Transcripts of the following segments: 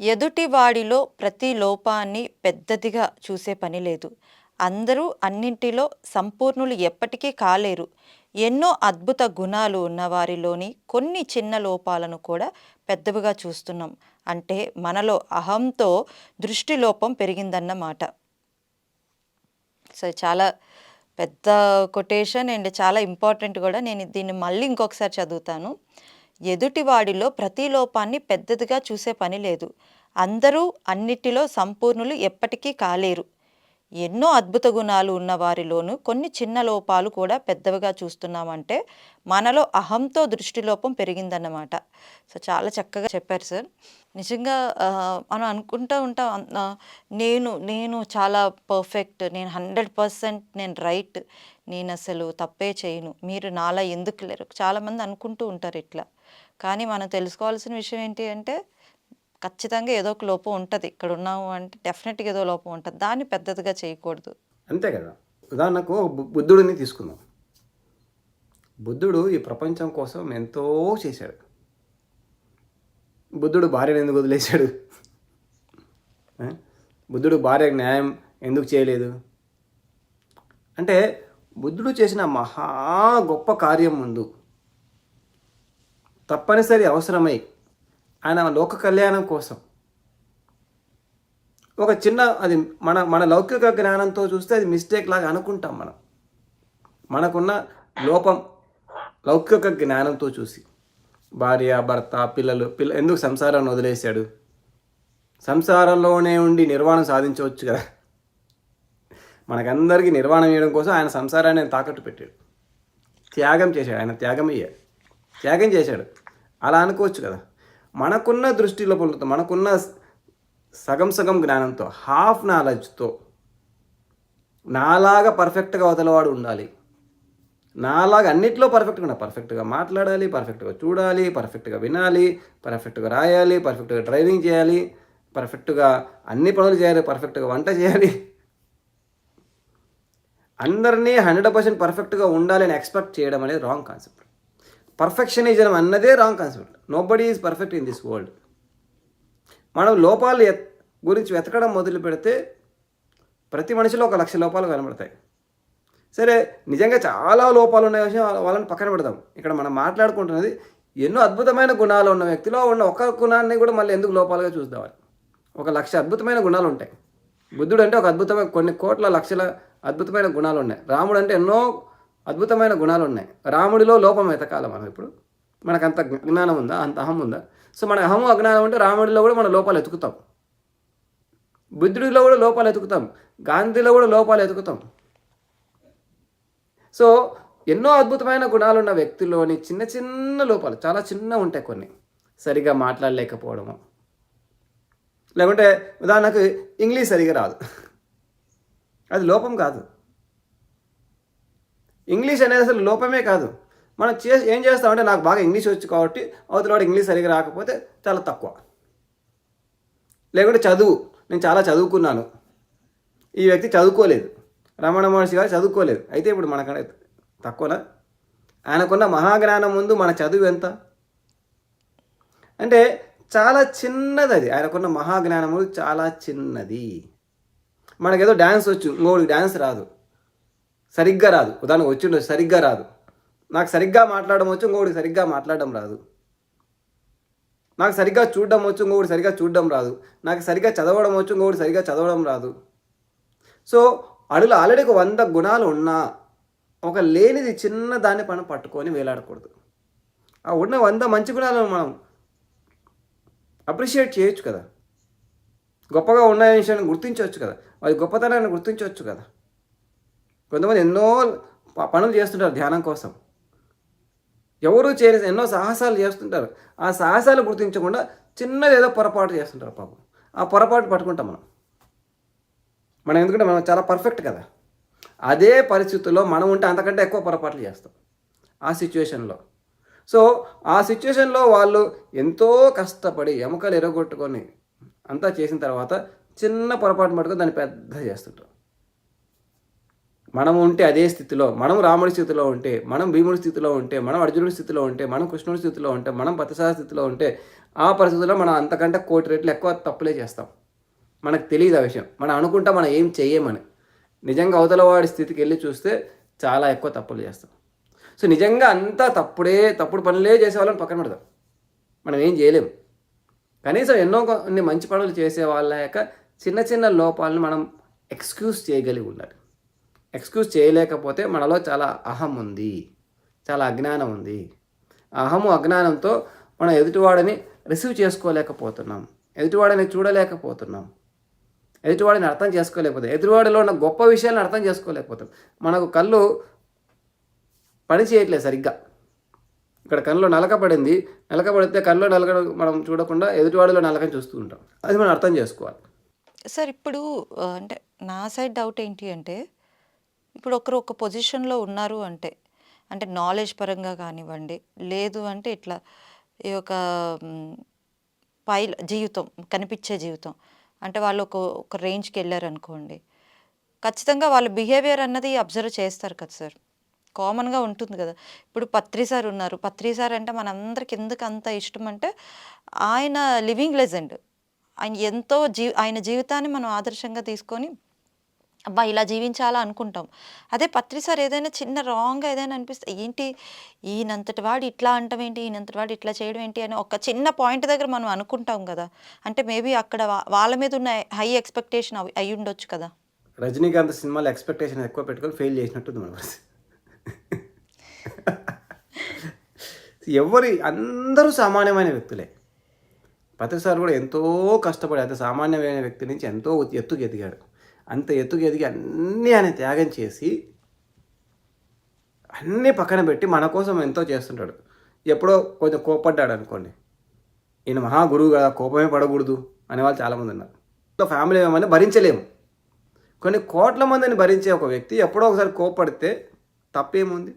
ఎదుటివాడిలో ప్రతి లోపాన్ని పెద్దదిగా చూసే పని లేదు. అందరూ అన్నింటిలో సంపూర్ణులు ఎప్పటికీ కాలేరు. ఎన్నో అద్భుత గుణాలు ఉన్నవారిలోని కొన్ని చిన్న లోపాలను కూడా పెద్దవిగా చూస్తున్నాం. అంటే మనలో అహంతో దృష్టి లోపం పెరిగిందన్నమాట. సో చాలా పెద్ద కొటేషన్ అండ్ చాలా ఇంపార్టెంట్ కూడా. నేను దీన్ని మళ్ళీ ఇంకొకసారి చదువుతాను. ఎదుటివాడిలో ప్రతి లోపాన్ని పెద్దదిగా చూసే పని లేదు. అందరూ అన్నిటిలో సంపూర్ణులు ఎప్పటికీ కాలేరు. ఎన్నో అద్భుత గుణాలు ఉన్న వారిలోనూ కొన్ని చిన్న లోపాలు కూడా పెద్దవిగా చూస్తున్నామంటే మనలో అహంతో దృష్టిలోపం పెరిగిందన్నమాట. సో చాలా చక్కగా చెప్పారు సార్. నిజంగా మనం అనుకుంటూ ఉంటాం, నేను నేను చాలా పర్ఫెక్ట్, నేను 100% నేను రైట్, నేను అసలు తప్పే చేయను, మీరు నాలా ఎందుకు లేరు. చాలామంది అనుకుంటూ ఉంటారు ఇట్లా. కానీ మనం తెలుసుకోవాల్సిన విషయం ఏంటి అంటే ఖచ్చితంగా ఏదో ఒక లోపం ఉంటుంది. ఇక్కడ ఉన్నాము అంటే డెఫినెట్గా ఏదో లోపం ఉంటుంది. దాన్ని పెద్దదిగా చేయకూడదు. అంతే కదా. ఉదాహరణకు బుద్ధుడిని తీసుకుందాం. బుద్ధుడు ఈ ప్రపంచం కోసం ఎంతో చేశాడు. బుద్ధుడు భార్యను ఎందుకు వదిలేశాడు? బుద్ధుడు భార్యకు న్యాయం ఎందుకు చేయలేదు? అంటే బుద్ధుడు చేసిన మహా గొప్ప కార్యం ముందు తప్పనిసరి అవసరమై ఆయన లోక కళ్యాణం కోసం ఒక చిన్న, అది మన లౌకిక జ్ఞానంతో చూస్తే అది మిస్టేక్ లాగా అనుకుంటాం. మనకున్న లోపం లౌకిక జ్ఞానంతో చూసి భార్య భర్త పిల్లలు ఎందుకు సంసారాన్ని వదిలేశాడు? సంసారంలోనే ఉండి నిర్వాణం సాధించవచ్చు కదా. మనకందరికీ నిర్వాణం చేయడం కోసం ఆయన సంసారాన్ని తాకట్టు పెట్టాడు, త్యాగం చేశాడు. ఆయన త్యాగం చేశాడు. అలా అనుకోవచ్చు కదా. మనకున్న దృష్టిలో పొందుతూ, మనకున్న సగం జ్ఞానంతో, హాఫ్ నాలెడ్జ్తో నాలాగా పర్ఫెక్ట్గా అవతలవాడు ఉండాలి, నాలాగా అన్నిట్లో పర్ఫెక్ట్గా ఉండాలి, పర్ఫెక్ట్గా మాట్లాడాలి, పర్ఫెక్ట్గా చూడాలి, పర్ఫెక్ట్గా వినాలి, పర్ఫెక్ట్గా రాయాలి, పర్ఫెక్ట్గా డ్రైవింగ్ చేయాలి, పర్ఫెక్ట్గా అన్ని పనులు చేయాలి, పర్ఫెక్ట్గా వంట చేయాలి, అందరినీ 100% పర్ఫెక్ట్గా ఉండాలి అని ఎక్స్పెక్ట్ చేయడం అనేది రాంగ్ కాన్సెప్ట్. పర్ఫెక్షనిజం అన్నదే wrong concept. Nobody is perfect in this world. మనం లోపాలు గురించి వెతకడం మొదలు పెడితే ప్రతి మనిషిలో 1,00,000 లోపాలు కనబడతాయి. సరే, నిజంగా చాలా లోపాలు ఉన్న విషయం వాళ్ళని పక్కన పెడదాం. ఇక్కడ మనం మాట్లాడుకుంటున్నది ఎన్నో అద్భుతమైన గుణాలు ఉన్న వ్యక్తిలో ఉన్న ఒక గుణాన్ని కూడా మళ్ళీ ఎందుకు లోపాలుగా చూద్దామని. 1,00,000 అద్భుతమైన గుణాలు ఉంటాయి. బుద్ధుడు అంటే ఒక అద్భుతమైన, కొన్ని కోట్ల లక్షల అద్భుతమైన గుణాలు ఉన్నాయి. రాముడు అంటే ఎన్నో అద్భుతమైన గుణాలు ఉన్నాయి. రాముడిలో లోపం వెతకాలి మనం. ఇప్పుడు మనకు అంత జ్ఞానం ఉందా? అంత అహం ఉందా? సో మన అహము అజ్ఞానం ఉంటే రాముడిలో కూడా మన లోపాలు ఎతుకుతాం, బుద్ధుడిలో కూడా లోపాలు ఎతుకుతాం, గాంధీలో కూడా లోపాలు ఎతుకుతాం. సో ఎన్నో అద్భుతమైన గుణాలు ఉన్న వ్యక్తిలోని చిన్న చిన్న లోపాలు, చాలా చిన్న ఉంటాయి. కొన్ని సరిగా మాట్లాడలేకపోవడము, లేకుంటే ఉదాహరణకు ఇంగ్లీష్ సరిగా రాదు, అది లోపం కాదు. ఇంగ్లీష్ అనేది అసలు లోపమే కాదు. మనం ఏం చేస్తామంటే నాకు బాగా ఇంగ్లీష్ వచ్చు కాబట్టి అవతల వాడు ఇంగ్లీష్ సరిగా రాకపోతే చాలా తక్కువ. లేకుంటే చదువు, నేను చాలా చదువుకున్నాను, ఈ వ్యక్తి చదువుకోలేదు, రమణ మహర్షి గారు చదువుకోలేదు, అయితే ఇప్పుడు మనకన్నా తక్కువనా? ఆయనకున్న మహాజ్ఞానం ముందు మన చదువు ఎంత? అంటే చాలా చిన్నది అది. ఆయనకున్న మహాజ్ఞానము చాలా చిన్నది. మనకేదో డ్యాన్స్ వచ్చు, ఇంకోటికి డ్యాన్స్ రాదు, సరిగ్గా రాదు. ఉదాహరణకు వచ్చిండొచ్చు, సరిగ్గా రాదు. నాకు సరిగ్గా మాట్లాడడం వచ్చు, ఇంకోటికి సరిగ్గా మాట్లాడడం రాదు. నాకు సరిగ్గా చూడడం వచ్చు, ఇంకొకటి సరిగ్గా చూడడం రాదు. నాకు సరిగ్గా చదవడం వచ్చు, ఇంకొకటి సరిగ్గా చదవడం రాదు. సో అడుగులో ఆల్రెడీ 100 గుణాలు ఉన్నా ఒక లేనిది చిన్న దాన్ని మనం పట్టుకొని వేలాడకూడదు. ఆ ఉన్న 100 మంచి గుణాలను మనం అప్రిషియేట్ చేయొచ్చు కదా. గొప్పగా ఉన్న విషయాన్ని గుర్తించవచ్చు కదా, వారి గొప్పతనాన్ని గుర్తించవచ్చు కదా. కొంతమంది ఎన్నో పనులు చేస్తుంటారు ధ్యానం కోసం, ఎవరు చేయని ఎన్నో సాహసాలు చేస్తుంటారు. ఆ సాహసాలు గుర్తించకుండా చిన్నది ఏదో పొరపాటు చేస్తుంటారు పాపం. ఆ పొరపాటు పట్టుకుంటాం మనం ఎందుకంటే మనం చాలా పర్ఫెక్ట్ కదా. అదే పరిస్థితుల్లో మనం ఉంటే అంతకంటే ఎక్కువ పొరపాట్లు చేస్తాం ఆ సిచ్యువేషన్లో. సో ఆ సిచ్యువేషన్లో వాళ్ళు ఎంతో కష్టపడి ఎముకలు ఎరగొట్టుకొని అంతా చేసిన తర్వాత చిన్న పొరపాటు పట్టుకొని దాన్ని పెద్ద చేస్తుంటారు. మనం ఉంటే అదే స్థితిలో, మనం రాముడి స్థితిలో ఉంటే, మనం భీముడి స్థితిలో ఉంటే, మనం అర్జునుడి స్థితిలో ఉంటే, మనం కృష్ణుడి స్థితిలో ఉంటే, మనం పతిసార స్థితిలో ఉంటే, ఆ పరిస్థితుల్లో మనం అంతకంటే 1,000,000 రెట్లు ఎక్కువ తప్పులే చేస్తాం. మనకు తెలియదు ఆ విషయం. మనం అనుకుంటాం మనం ఏం చెయ్యమని. నిజంగా అవతల వాడి స్థితికి వెళ్ళి చూస్తే చాలా ఎక్కువ తప్పులు చేస్తాం. సో నిజంగా అంతా తప్పుడు పనులే చేసేవాళ్ళని పక్కన పెడతాం. మనం ఏం చేయలేము. కనీసం ఎన్నో కొన్ని మంచి పనులు చేసే వాళ్ళ యొక్క చిన్న చిన్న లోపాలను మనం ఎక్స్క్యూజ్ చేయగలిగి ఉండాలి. ఎక్స్క్యూజ్ చేయలేకపోతే మనలో చాలా అహం ఉంది, చాలా అజ్ఞానం ఉంది. అజ్ఞానంతో మనం ఎదుటివాడిని రిసీవ్ చేసుకోలేకపోతున్నాం, ఎదుటివాడిని చూడలేకపోతున్నాం, ఎదుటివాడిని అర్థం చేసుకోలేకపోతాం, ఎదుటివాడిలో ఉన్న గొప్ప విషయాలను అర్థం చేసుకోలేకపోతాం. మనకు కళ్ళు పని చేయట్లేదు సరిగ్గా. ఇక్కడ కళ్ళలో నలక పడింది, నలక పడితే కళ్ళలో నలక మనం చూడకుండా ఎదుటివాడిలో నలకని చూస్తూ ఉంటాం. అది మనం అర్థం చేసుకోవాలి. సార్ ఇప్పుడు అంటే నా సైడ్ డౌట్ ఏంటి అంటే, ఇప్పుడు ఒకరు ఒక పొజిషన్లో ఉన్నారు అంటే, అంటే నాలెడ్జ్ పరంగా కానివ్వండి, లేదు అంటే ఇట్లా ఈ యొక్క జీవితం కనిపించే జీవితం అంటే వాళ్ళు ఒక రేంజ్కి వెళ్ళారనుకోండి, ఖచ్చితంగా వాళ్ళ బిహేవియర్ అన్నది అబ్జర్వ్ చేస్తారు కదా సార్. కామన్గా ఉంటుంది కదా. ఇప్పుడు పత్రి సార్ ఉన్నారు. పత్రి సార్ అంటే మనందరికి ఎందుకు అంత ఇష్టం అంటే, ఆయన లివింగ్ లెజెండ్. ఆయన ఎంతో ఆయన జీవితాన్ని మనం ఆదర్శంగా తీసుకొని అబ్బా ఇలా జీవించాలా అనుకుంటాం. అదే పత్రి సార్ ఏదైనా చిన్న రాంగ్గా ఏదైనా అనిపిస్తే ఏంటి ఈయనంతటి వాడు ఇట్లా అంటాం ఏంటి, ఈయనంతటి వాడు ఇట్లా చేయడం ఏంటి అని ఒక చిన్న పాయింట్ దగ్గర మనం అనుకుంటాం కదా. అంటే మేబీ అక్కడ వాళ్ళ మీద ఉన్న హై ఎక్స్పెక్టేషన్ అయి ఉండొచ్చు కదా. రజనీకాంత్ సినిమాలో ఎక్స్పెక్టేషన్ ఎక్కువ పెట్టుకొని ఫెయిల్ చేసినట్టుంది మన అందరూ సామాన్యమైన వ్యక్తులే. పత్రిసారి కూడా ఎంతో కష్టపడి అంత సామాన్యమైన వ్యక్తి నుంచి ఎంతో ఎత్తుకు ఎదిగాడు. అంత ఎత్తుకు ఎదిగి అన్నీ ఆయన త్యాగం చేసి అన్నీ పక్కన పెట్టి మన కోసం ఎంతో చేస్తుంటాడు. ఎప్పుడో కొంచెం కోపడ్డాడు అనుకోండి, ఈయన మహాగురువు కదా, కోపమే పడకూడదు అనేవాళ్ళు చాలామంది ఉన్నారు. ఫ్యామిలీ ఏమని భరించలేము. కొన్ని కోట్ల మందిని భరించే ఒక వ్యక్తి ఎప్పుడో ఒకసారి కోపడితే తప్పేముంది,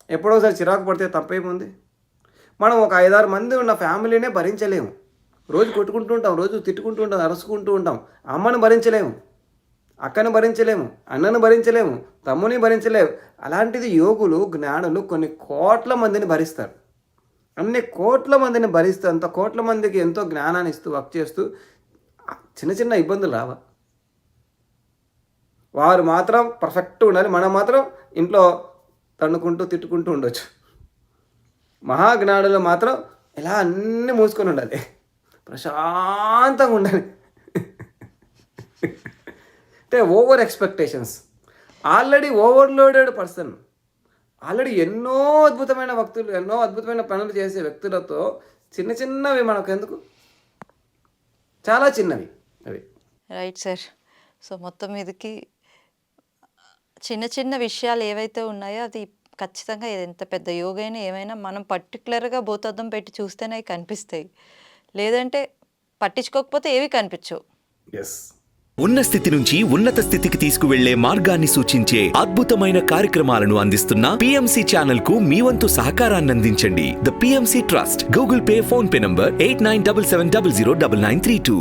ఎప్పుడో ఒకసారి చిరాకు పడితే తప్పేముంది. మనం ఒక 5-6 మంది ఉన్న ఫ్యామిలీనే భరించలేము. రోజు కొట్టుకుంటూ ఉంటాం, రోజు తిట్టుకుంటూ ఉంటాం, అరుచుకుంటూ ఉంటాం. అమ్మను భరించలేము, అక్కను భరించలేము, అన్నను భరించలేము, తమ్ముని భరించలేము. అలాంటిది యోగులు, జ్ఞానులు కొన్ని కోట్ల మందిని భరిస్తారు. అన్ని కోట్ల మందిని భరిస్తూ అంత కోట్ల మందికి ఎంతో జ్ఞానాన్ని ఇస్తూ వర్క్ చేస్తూ చిన్న చిన్న ఇబ్బందులు రావా? వారు మాత్రం పర్ఫెక్ట్గా ఉండాలి, మనం మాత్రం ఇంట్లో తన్నుకుంటూ తిట్టుకుంటూ ఉండొచ్చు. మహాజ్ఞానులు మాత్రం ఇలా అన్నీ మూసుకొని ఉండాలి, ప్రశాంతంగా ఉండాలి. అంటే over expectations. Already overloaded person, already ఎన్నో అద్భుతమైన వ్యక్తులు, ఎన్నో అద్భుతమైన పనులు చేసే వ్యక్తులతో చిన్న చిన్నవి మనకు ఎందుకు, చాలా చిన్నవి అవి. Right sir. సో మొత్తం మీదకి చిన్న చిన్న విషయాలు ఏవైతే ఉన్నాయో అది ఖచ్చితంగా ఎంత పెద్ద యోగైనా ఏమైనా మనం పర్టికులర్గా భూతద్దం పెట్టి చూస్తేనే కనిపిస్తాయి, లేదంటే పట్టించుకోకపోతే ఏవి కనిపించవు. ఉన్న స్థితి నుంచి ఉన్నత స్థితికి తీసుకువెళ్లే మార్గాన్ని సూచించే అద్భుతమైన కార్యక్రమాలను అందిస్తున్న PMC ఛానల్ కు మీ వంతు సహకారాన్ని అందించండి. The PMC trust. Google pay, phone pay number 8977009932.